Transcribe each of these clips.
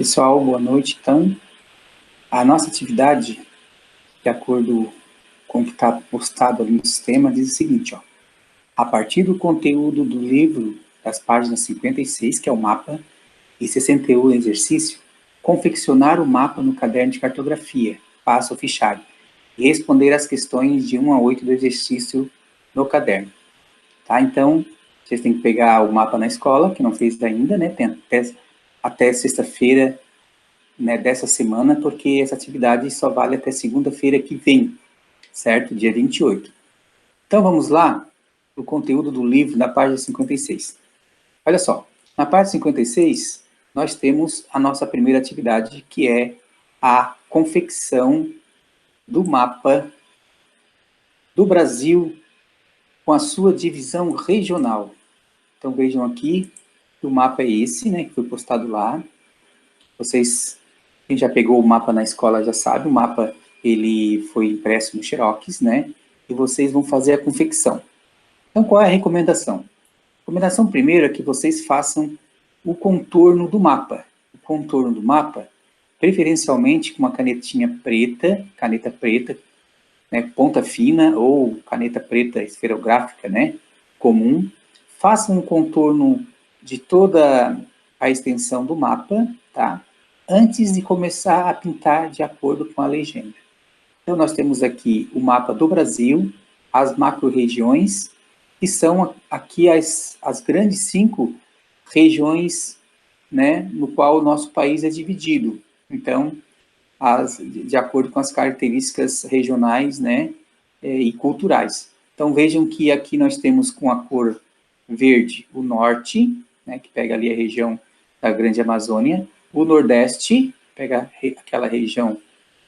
Pessoal, boa noite. Então, a nossa atividade, de acordo com o que está postado ali no sistema, diz o seguinte, ó. A partir do conteúdo do livro, das páginas 56, que é o mapa, e 61, o exercício, confeccionar o mapa no caderno de cartografia, passo o fichário, e responder as questões de 1 a 8 do exercício no caderno. Tá? Então, vocês têm que pegar o mapa na escola, que não fez ainda, né? Tem até sexta-feira, né, dessa semana, porque essa atividade só vale até segunda-feira que vem, certo? Dia 28. Então, vamos lá, o conteúdo do livro, na página 56. Olha só, na página 56, nós temos a nossa primeira atividade, que é a confecção do mapa do Brasil com a sua divisão regional. Então, vejam aqui, o mapa é esse, né, que foi postado lá. Vocês, quem já pegou o mapa na escola já sabe, o mapa ele foi impresso no Xerox, né? E vocês vão fazer a confecção. Então, qual é a recomendação? A recomendação primeiro é que vocês façam o contorno do mapa. O contorno do mapa, preferencialmente com uma canetinha preta, caneta preta, né, ponta fina, ou caneta preta esferográfica, né, comum. Façam um contorno de toda a extensão do mapa, tá? Antes de começar a pintar de acordo com a legenda. Então, nós temos aqui o mapa do Brasil, as macro-regiões, que são aqui as grandes 5 regiões, né, no qual o nosso país é dividido. Então, de acordo com as características regionais, né, e culturais. Então, vejam que aqui nós temos com a cor verde o norte, né, que pega ali a região da Grande Amazônia, o nordeste, pega aquela região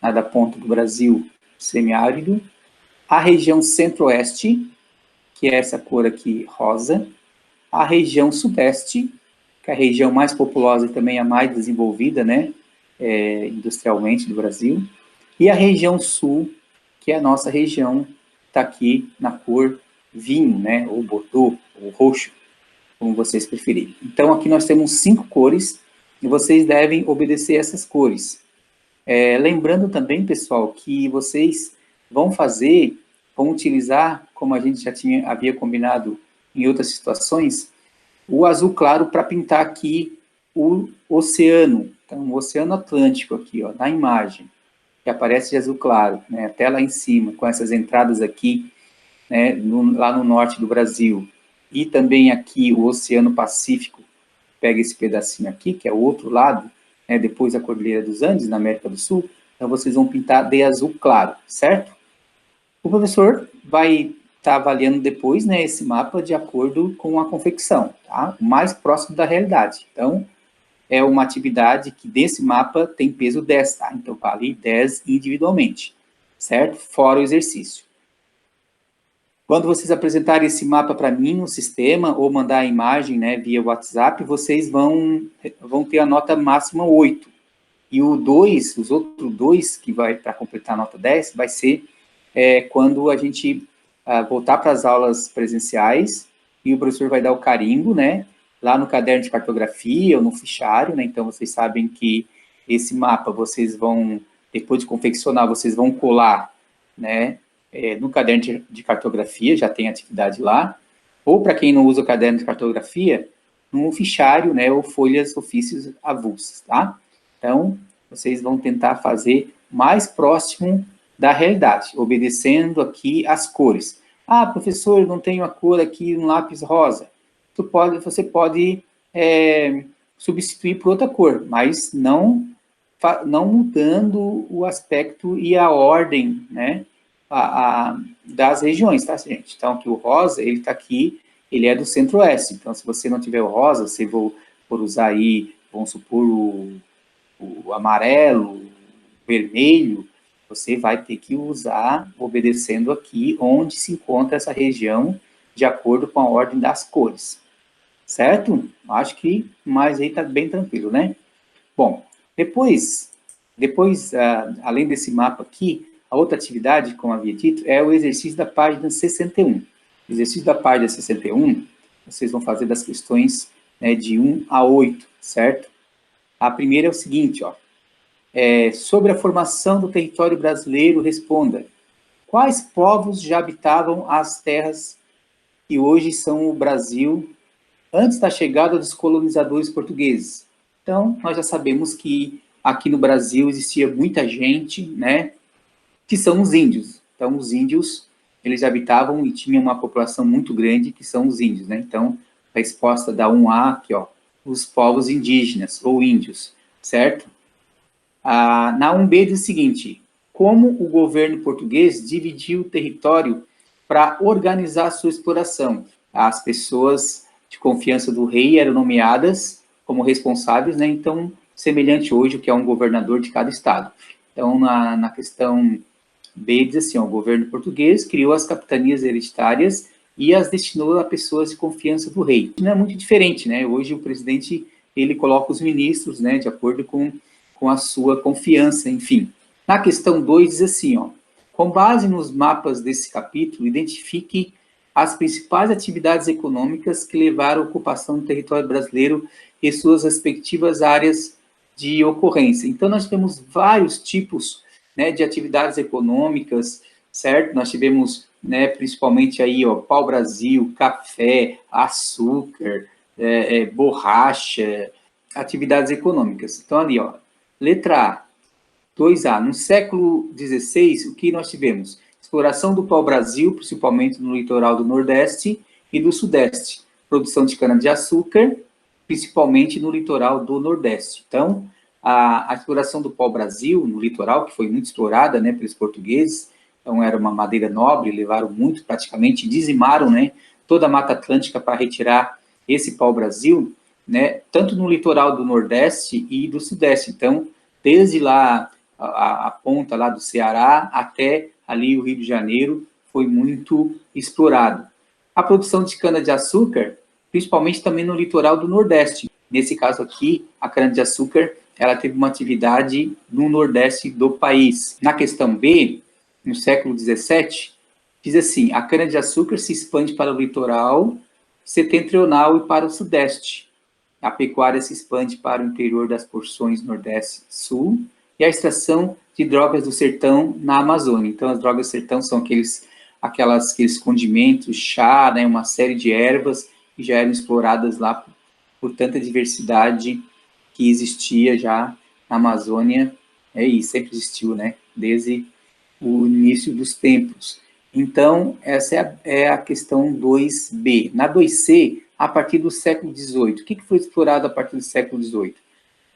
da ponta do Brasil, semiárido, a região centro-oeste, que é essa cor aqui rosa, a região sudeste, que é a região mais populosa e também a mais desenvolvida, né, industrialmente do Brasil, e a região sul, que é a nossa região, está aqui na cor vinho, né, ou bordeaux, ou roxo, como vocês preferirem. Então, aqui nós temos 5 cores, e vocês devem obedecer essas cores. Lembrando também, pessoal, que vocês vão utilizar, como a gente já havia combinado em outras situações, o azul claro para pintar aqui o oceano. Então, o Oceano Atlântico aqui, ó, na imagem, que aparece de azul claro, né, até lá em cima, com essas entradas aqui, né, lá no norte do Brasil. E também aqui o Oceano Pacífico, pega esse pedacinho aqui, que é o outro lado, né, depois da Cordilheira dos Andes, na América do Sul. Então, vocês vão pintar de azul claro, certo? O professor vai estar avaliando depois, né, esse mapa de acordo com a confecção, tá? O mais próximo da realidade. Então, é uma atividade que desse mapa tem peso 10, tá? Então, vale 10 individualmente, certo? Fora o exercício. Quando vocês apresentarem esse mapa para mim no sistema, ou mandar a imagem, né, via WhatsApp, vocês vão ter a nota máxima 8. E o 2, os outros 2, que vai para completar a nota 10, vai ser quando a gente voltar para as aulas presenciais, e o professor vai dar o carimbo, né, lá no caderno de cartografia, ou no fichário, né, então vocês sabem que esse mapa vocês vão, depois de confeccionar, vocês vão colar, né, no caderno de cartografia, já tem atividade lá, ou para quem não usa o caderno de cartografia, no fichário, né, ou folhas ofícios avulsas, tá? Então, vocês vão tentar fazer mais próximo da realidade, obedecendo aqui as cores. Ah, professor, eu não tenho a cor aqui no lápis rosa. Você pode substituir por outra cor, mas não mudando o aspecto e a ordem, né, das regiões, tá, gente? Então, aqui o rosa, ele está aqui, ele é do centro-oeste. Então, se você não tiver o rosa, você for usar aí, vamos supor, o amarelo, o vermelho, você vai ter que usar, obedecendo aqui, onde se encontra essa região, de acordo com a ordem das cores. Certo? Acho que mais aí está bem tranquilo, né? Bom, depois além desse mapa aqui, a outra atividade, como havia dito, é o exercício da página 61. O exercício da página 61, vocês vão fazer das questões, né, de 1 a 8, certo? A primeira é o seguinte, ó. Sobre a formação do território brasileiro, responda. Quais povos já habitavam as terras que hoje são o Brasil antes da chegada dos colonizadores portugueses? Então, nós já sabemos que aqui no Brasil existia muita gente, né, que são os índios. Então, os índios, eles habitavam e tinham uma população muito grande, que são os índios, né? Então, a resposta da 1A aqui, ó, os povos indígenas, ou índios, certo? Na 1B diz o seguinte, como o governo português dividiu o território para organizar a sua exploração? As pessoas de confiança do rei eram nomeadas como responsáveis, né? Então, semelhante hoje o que é um governador de cada estado. Então, na questão B diz assim, ó, o governo português criou as capitanias hereditárias e as destinou a pessoas de confiança do rei. Não é muito diferente, né? Hoje o presidente, ele coloca os ministros, né, de acordo com a sua confiança, enfim. Na questão 2 diz assim, ó, com base nos mapas desse capítulo, identifique as principais atividades econômicas que levaram à ocupação do território brasileiro e suas respectivas áreas de ocorrência. Então, nós temos vários tipos, né, de atividades econômicas, certo? Nós tivemos, né, principalmente aí, ó, pau-brasil, café, açúcar, borracha, atividades econômicas. Então, ali, ó, letra A, 2A. No século XVI, o que nós tivemos? Exploração do pau-brasil, principalmente no litoral do Nordeste e do Sudeste. Produção de cana-de-açúcar, principalmente no litoral do Nordeste. Então, a exploração do pau-brasil no litoral, que foi muito explorada, né, pelos portugueses, então era uma madeira nobre, levaram muito, praticamente dizimaram, né, toda a Mata Atlântica para retirar esse pau-brasil, né, tanto no litoral do Nordeste e do Sudeste. Então, desde lá, a ponta lá do Ceará até ali o Rio de Janeiro, foi muito explorado. A produção de cana-de-açúcar, principalmente também no litoral do Nordeste. Nesse caso aqui, a cana-de-açúcar, ela teve uma atividade no Nordeste do país. Na questão B, no século XVII, diz assim, a cana-de-açúcar se expande para o litoral setentrional e para o Sudeste. A pecuária se expande para o interior das porções Nordeste e Sul, e a extração de drogas do sertão na Amazônia. Então, as drogas do sertão são aqueles condimentos, chá, né, uma série de ervas que já eram exploradas lá por tanta diversidade que existia já na Amazônia, e sempre existiu, né, desde o início dos tempos. Então, essa é a questão 2B. Na 2C, a partir do século XVIII, o que foi explorado a partir do século XVIII?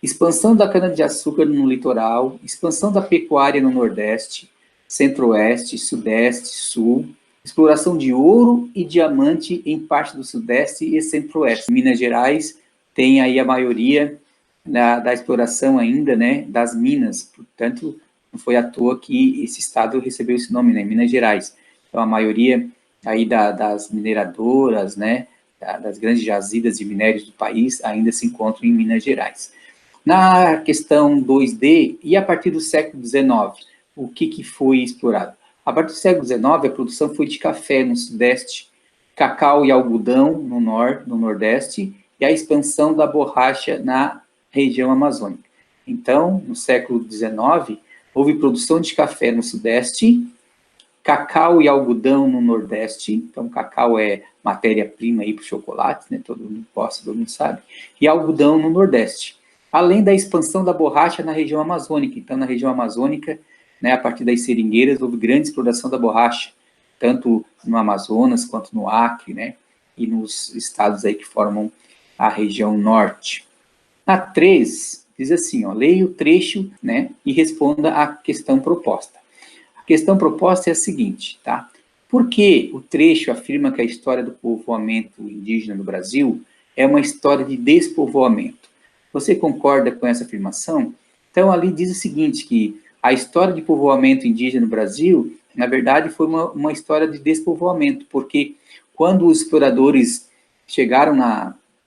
Expansão da cana-de-açúcar no litoral, expansão da pecuária no Nordeste, Centro-Oeste, Sudeste, Sul, exploração de ouro e diamante em parte do Sudeste e Centro-Oeste. Minas Gerais tem aí a maioria da exploração ainda, né, das minas, portanto, não foi à toa que esse estado recebeu esse nome, né, Minas Gerais. Então, a maioria aí das mineradoras, né, das grandes jazidas de minérios do país ainda se encontram em Minas Gerais. Na questão 2D, e a partir do século XIX, o que foi explorado? A partir do século XIX, a produção foi de café no Sudeste, cacau e algodão no Nordeste, e a expansão da borracha na região amazônica. Então, no século XIX, houve produção de café no Sudeste, cacau e algodão no Nordeste, então cacau é matéria-prima aí para o chocolate, né? Todo mundo gosta, todo mundo sabe, e algodão no Nordeste. Além da expansão da borracha na região amazônica. Então, na região amazônica, né, a partir das seringueiras, houve grande exploração da borracha, tanto no Amazonas quanto no Acre, né, e nos estados aí que formam a região norte. Na 3, diz assim, ó, leia o trecho, né, e responda à questão proposta. A questão proposta é a seguinte, tá? Por que o trecho afirma que a história do povoamento indígena no Brasil é uma história de despovoamento? Você concorda com essa afirmação? Então, ali diz o seguinte, que a história de povoamento indígena no Brasil, na verdade, foi uma história de despovoamento, porque quando os exploradores chegaram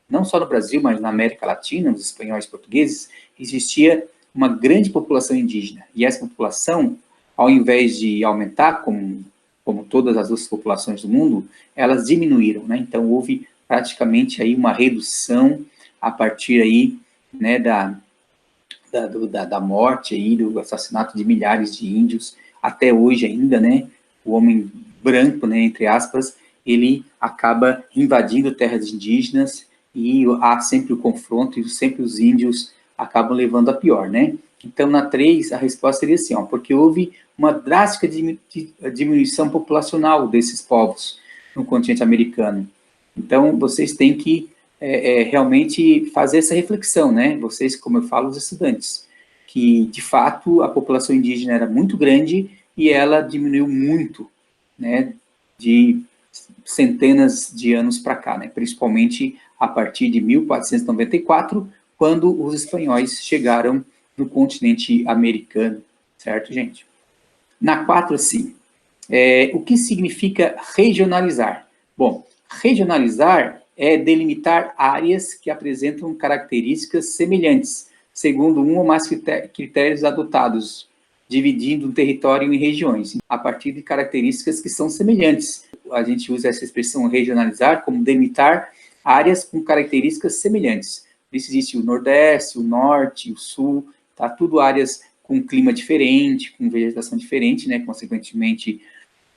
não só no Brasil, mas na América Latina, os espanhóis e portugueses, existia uma grande população indígena. E essa população, ao invés de aumentar, como todas as outras populações do mundo, elas diminuíram, né? Então, houve praticamente aí uma redução a partir aí, né, da morte aí, do assassinato de milhares de índios, até hoje ainda, né, o homem branco, né, entre aspas, ele acaba invadindo terras indígenas e há sempre o confronto e sempre os índios acabam levando a pior, né? Então, na 3, a resposta seria assim, ó, porque houve uma drástica diminuição populacional desses povos no continente americano. Então, vocês têm que realmente fazer essa reflexão, né? Vocês, como eu falo, os estudantes, que, de fato, a população indígena era muito grande e ela diminuiu muito, né, de centenas de anos para cá, né? Principalmente a partir de 1494, quando os espanhóis chegaram no continente americano, certo, gente? Na 4, assim, o que significa regionalizar? Bom, regionalizar é delimitar áreas que apresentam características semelhantes, segundo um ou mais critérios adotados, dividindo o território em regiões, a partir de características que são semelhantes. A gente usa essa expressão regionalizar como delimitar áreas com características semelhantes. Isso existe o Nordeste, o Norte, o Sul, tá? Tudo áreas com clima diferente, com vegetação diferente, né? Consequentemente,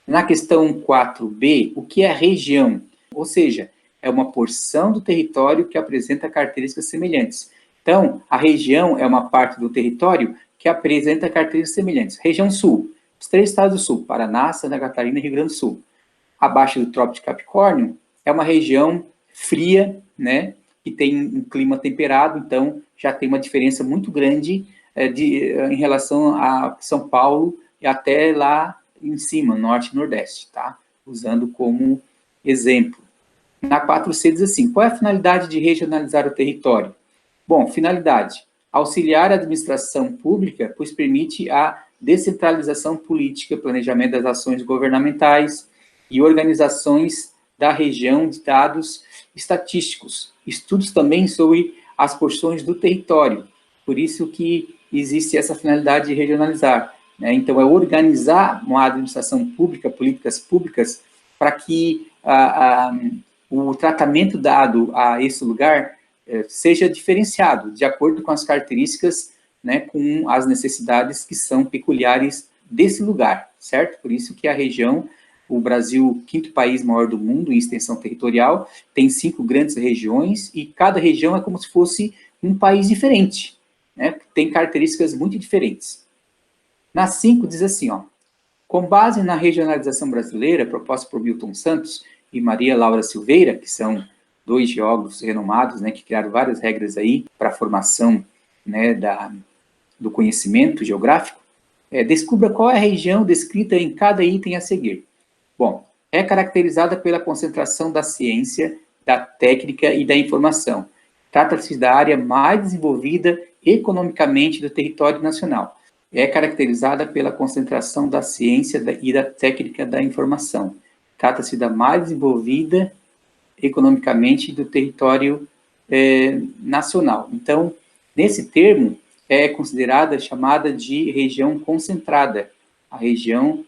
na questão 4b, o que é região? Ou seja, é uma porção do território que apresenta características semelhantes. Então, a região é uma parte do território que apresenta características semelhantes. Região Sul, os 3 estados do Sul, Paraná, Santa Catarina e Rio Grande do Sul. Abaixo do Trópico de Capricórnio, é uma região fria, né, que tem um clima temperado, então já tem uma diferença muito grande em relação a São Paulo e até lá em cima, norte e nordeste, tá? Usando como exemplo. Na 4C diz assim, qual é a finalidade de regionalizar o território? Bom, finalidade, auxiliar a administração pública, pois permite a descentralização política, planejamento das ações governamentais e organizações da região de dados estatísticos. Estudos também sobre as porções do território, por isso que existe essa finalidade de regionalizar, né? Então, é organizar uma administração pública, políticas públicas, para que o tratamento dado a esse lugar seja diferenciado, de acordo com as características, né, com as necessidades que são peculiares desse lugar, certo? Por isso que a região, o Brasil, 5º país maior do mundo em extensão territorial, tem 5 grandes regiões, e cada região é como se fosse um país diferente, né? Tem características muito diferentes. Na 5 diz assim, ó, com base na regionalização brasileira proposta por Milton Santos e Maria Laura Silveira, que são 2 geógrafos renomados, né, que criaram várias regras aí para a formação, né, do conhecimento geográfico, descubra qual é a região descrita em cada item a seguir. Bom, é caracterizada pela concentração da ciência, da técnica e da informação. Trata-se da área mais desenvolvida economicamente do território nacional. É caracterizada pela concentração da ciência e da técnica da informação. Trata-se da mais desenvolvida economicamente do território nacional. Então, nesse termo, é considerada, chamada de região concentrada, a região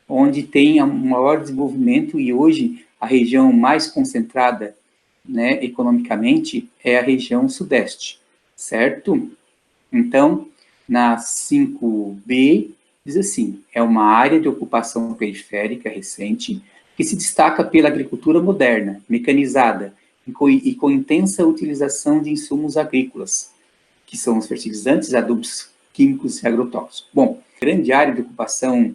onde tem um maior desenvolvimento, e hoje a região mais concentrada, né, economicamente é a região sudeste, certo? Então, na 5b, diz assim, é uma área de ocupação periférica recente que se destaca pela agricultura moderna, mecanizada e com intensa utilização de insumos agrícolas, que são os fertilizantes, adubos químicos e agrotóxicos. Bom, grande área de ocupação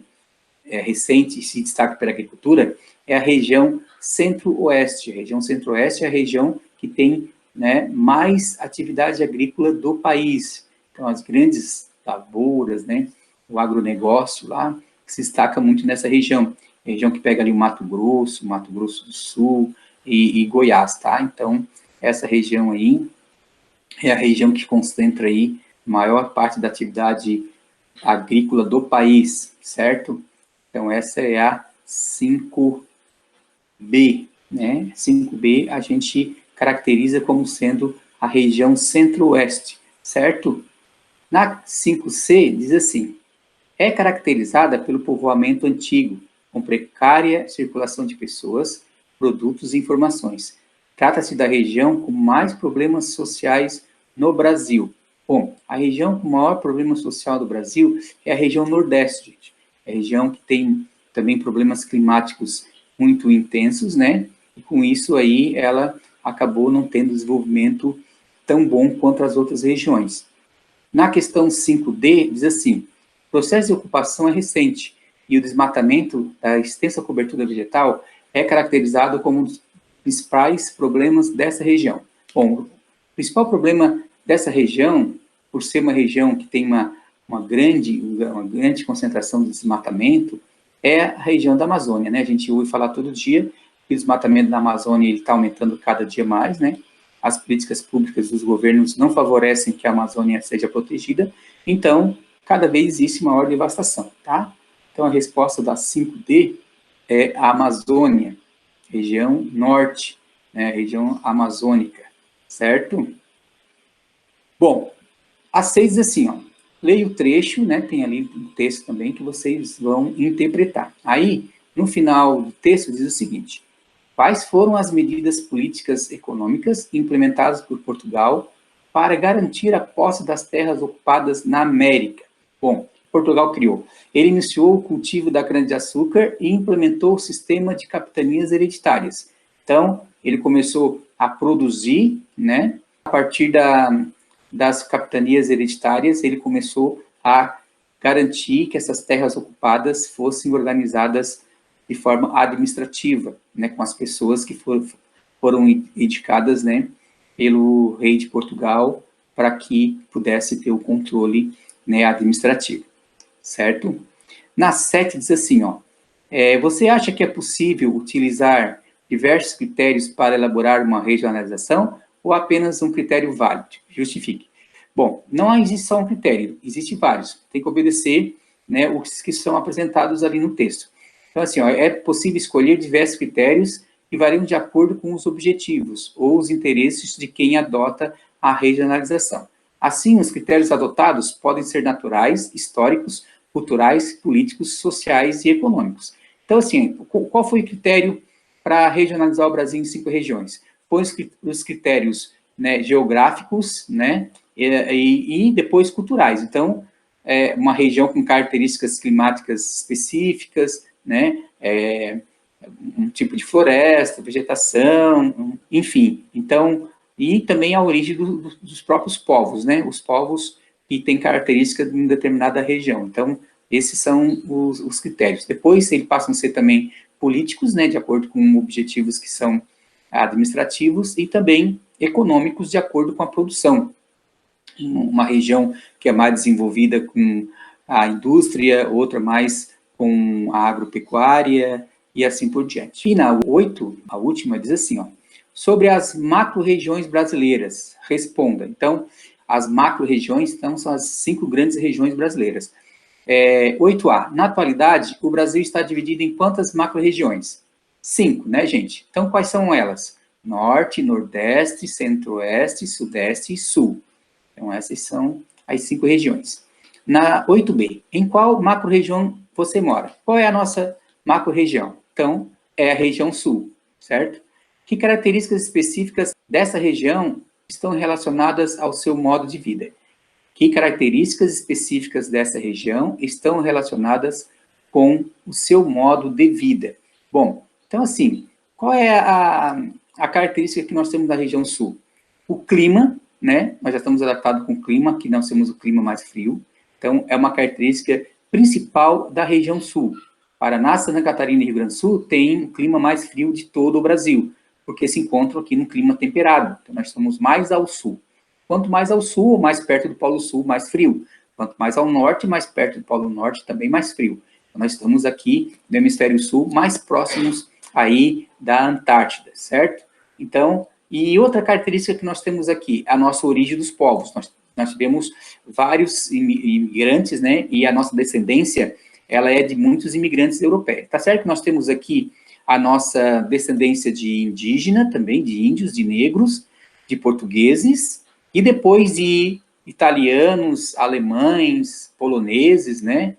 recente e se destaca pela agricultura é a região centro-oeste. A região centro-oeste é a região que tem, né, mais atividade agrícola do país. Então, as grandes lavouras, né, o agronegócio lá, se destaca muito nessa região. Região que pega ali o Mato Grosso do Sul e Goiás, tá? Então, essa região aí é a região que concentra aí maior parte da atividade agrícola do país, certo? Então, essa é a 5B, né? 5B a gente caracteriza como sendo a região centro-oeste, certo? Na 5C, diz assim, é caracterizada pelo povoamento antigo, com precária circulação de pessoas, produtos e informações. Trata-se da região com mais problemas sociais no Brasil. Bom, a região com o maior problema social do Brasil é a região Nordeste, gente. É a região que tem também problemas climáticos muito intensos, né? E com isso aí ela acabou não tendo desenvolvimento tão bom quanto as outras regiões. Na questão 5D, diz assim, o processo de ocupação é recente e o desmatamento da extensa cobertura vegetal é caracterizado como um dos principais problemas dessa região. Bom, o principal problema dessa região, por ser uma região que tem uma grande concentração de desmatamento, é a região da Amazônia, né? A gente ouve falar todo dia que o desmatamento da Amazônia está aumentando cada dia mais, né? As políticas públicas dos governos não favorecem que a Amazônia seja protegida, então, cada vez existe maior devastação, tá? Então, a resposta da 5D é a Amazônia, região norte, né, região amazônica, certo? Bom, a 6 diz assim, ó, leia o trecho, né, tem ali um texto também que vocês vão interpretar. Aí, no final do texto, diz o seguinte, quais foram as medidas políticas econômicas implementadas por Portugal para garantir a posse das terras ocupadas na América? Bom, Portugal criou. Ele iniciou o cultivo da cana-de-açúcar e implementou o sistema de capitanias hereditárias. Então, ele começou a produzir, né, a partir das capitanias hereditárias, ele começou a garantir que essas terras ocupadas fossem organizadas de forma administrativa, né, com as pessoas que foram indicadas, né, pelo rei de Portugal para que pudesse ter o controle, né, administrativo, certo? Na 7 diz assim, ó, você acha que é possível utilizar diversos critérios para elaborar uma regionalização ou apenas um critério válido? Justifique. Bom, não existe só um critério, existem vários. Tem que obedecer, né, os que são apresentados ali no texto. Então, assim, ó, é possível escolher diversos critérios que variam de acordo com os objetivos ou os interesses de quem adota a regionalização. Assim, os critérios adotados podem ser naturais, históricos, culturais, políticos, sociais e econômicos. Então, assim, qual foi o critério para regionalizar o Brasil em 5 regiões? Foram os critérios, né, geográficos, né, e depois culturais. Então, uma região com características climáticas específicas, né, um tipo de floresta, vegetação, enfim. Então, e também a origem dos próprios povos, né, os povos que têm características de uma determinada região. Então, esses são os critérios. Depois, eles passam a ser também políticos, né, de acordo com objetivos que são administrativos, e também econômicos, de acordo com a produção. Uma região que é mais desenvolvida com a indústria, outra mais com a agropecuária, e assim por diante. E na 8, a última, diz assim, ó, sobre as macro-regiões brasileiras, responda. Então, as macro-regiões, então, são as 5 grandes regiões brasileiras. 8A, na atualidade, o Brasil está dividido em quantas macro-regiões? 5, né, gente? Então, quais são elas? Norte, Nordeste, Centro-Oeste, Sudeste e Sul. Então, essas são as 5 regiões. Na 8B, em qual macro-região você mora? Qual é a nossa macro-região? Então, é a região sul, certo? Que características específicas dessa região estão relacionadas ao seu modo de vida? Que características específicas dessa região estão relacionadas com o seu modo de vida? Bom, então assim, qual é a característica que nós temos da região sul? O clima, né? Nós já estamos adaptados com o clima, que nós temos o clima mais frio. Então, é uma característica principal da região sul. Paraná, Santa Catarina e Rio Grande do Sul têm o clima mais frio de todo o Brasil, porque se encontram aqui no clima temperado. Então, nós estamos mais ao sul. Quanto mais ao sul, mais perto do Polo Sul, mais frio. Quanto mais ao norte, mais perto do Polo Norte, também mais frio. Então, nós estamos aqui no hemisfério sul, mais próximos aí da Antártida, certo? Então, e outra característica que nós temos aqui, a nossa origem dos povos. Nós tivemos vários imigrantes, né? E a nossa descendência, ela é de muitos imigrantes europeus. Tá certo que nós temos aqui a nossa descendência de indígena, também de índios, de negros, de portugueses, e depois de italianos, alemães, poloneses, né?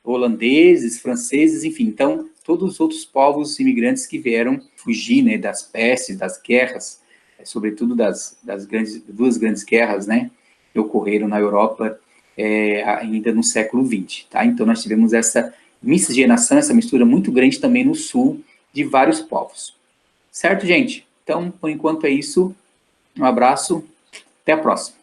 Holandeses, franceses, enfim. Então, todos os outros povos imigrantes que vieram fugir, né, das pestes, das guerras, sobretudo das duas grandes guerras, né, que ocorreram na Europa ainda no século XX, tá? Então, nós tivemos essa miscigenação, essa mistura muito grande também no sul de vários povos. Certo, gente? Então, por enquanto é isso. Um abraço, até a próxima.